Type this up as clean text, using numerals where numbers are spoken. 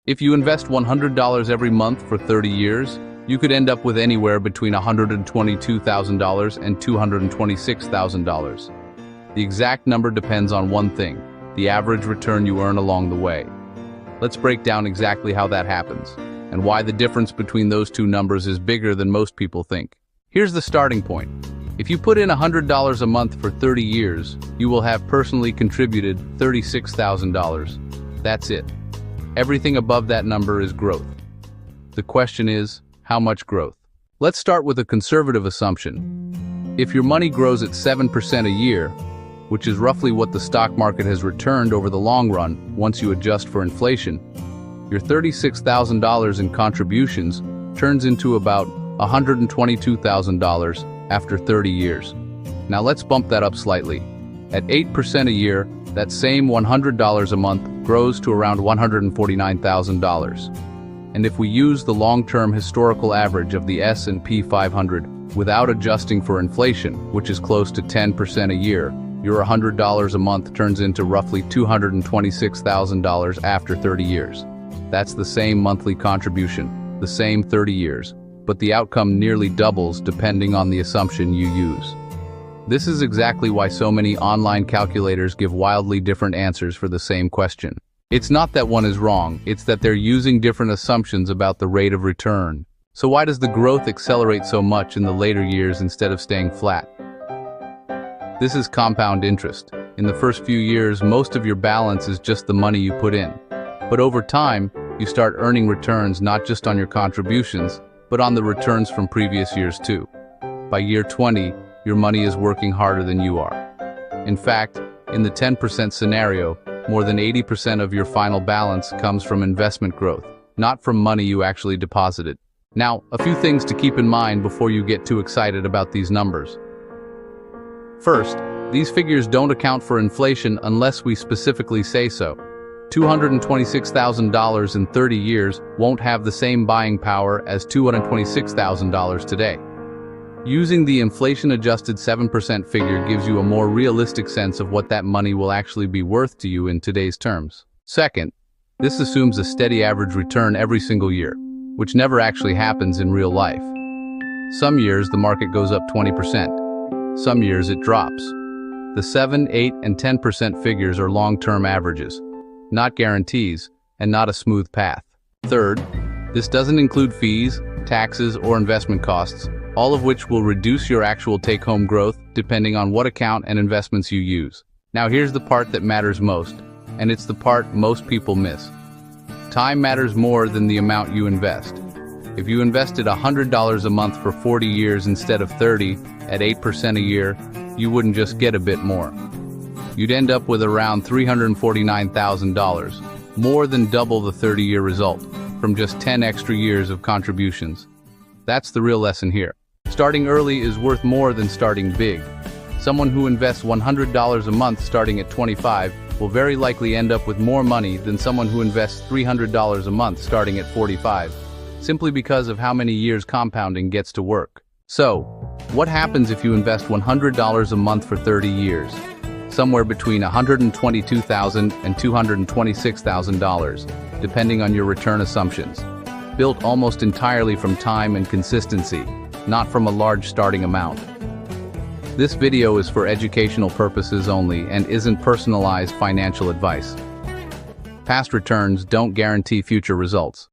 If you invest $100 every month for 30 years, you could end up with anywhere between $122,000 and $226,000. The exact number depends on one thing: the average return you earn along the way. Let's break down exactly how that happens, and why the difference between those two numbers is bigger than most people think. Here's the starting point. If you put in $100 a month for 30 years, you will have personally contributed $36,000. That's it. Everything above that number is growth. The question is, how much growth? Let's start with a conservative assumption. If your money grows at 7% a year, which is roughly what the stock market has returned over the long run once you adjust for inflation, your $36,000 in contributions turns into about $122,000 after 30 years. Now let's bump that up slightly. At 8% a year, that same $100 a month grows to around $149,000. And if we use the long-term historical average of the S&P 500 without adjusting for inflation, which is close to 10% a year, your $100 a month turns into roughly $226,000 after 30 years. That's the same monthly contribution, the same 30 years, but the outcome nearly doubles depending on the assumption you use. This is exactly why so many online calculators give wildly different answers for the same question. It's not that one is wrong, it's that they're using different assumptions about the rate of return. So why does the growth accelerate so much in the later years instead of staying flat? This is compound interest. In the first few years, most of your balance is just the money you put in. But over time, you start earning returns not just on your contributions, but on the returns from previous years too. By year 20, your money is working harder than you are. In fact, in the 10% scenario, more than 80% of your final balance comes from investment growth, not from money you actually deposited. Now, a few things to keep in mind before you get too excited about these numbers. First, these figures don't account for inflation unless we specifically say so. $226,000 in 30 years won't have the same buying power as $226,000 today. Using the inflation-adjusted 7% figure gives you a more realistic sense of what that money will actually be worth to you in today's terms. Second, this assumes a steady average return every single year, which never actually happens in real life. Some years the market goes up 20%. Some years it drops. The 7, 8, and 10% figures are long-term averages, not guarantees, and not a smooth path. Third, this doesn't include fees, taxes, or investment costs, all of which will reduce your actual take-home growth depending on what account and investments you use. Now here's the part that matters most, and it's the part most people miss. Time matters more than the amount you invest. If you invested $100 a month for 40 years instead of 30, at 8% a year, you wouldn't just get a bit more. You'd end up with around $349,000, more than double the 30-year result, from just 10 extra years of contributions. That's the real lesson here. Starting early is worth more than starting big. Someone who invests $100 a month starting at 25 will very likely end up with more money than someone who invests $300 a month starting at 45, simply because of how many years compounding gets to work. So, what happens if you invest $100 a month for 30 years? Somewhere between $122,000 and $226,000, depending on your return assumptions. Built almost entirely from time and consistency, not from a large starting amount. This video is for educational purposes only and isn't personalized financial advice. Past returns don't guarantee future results.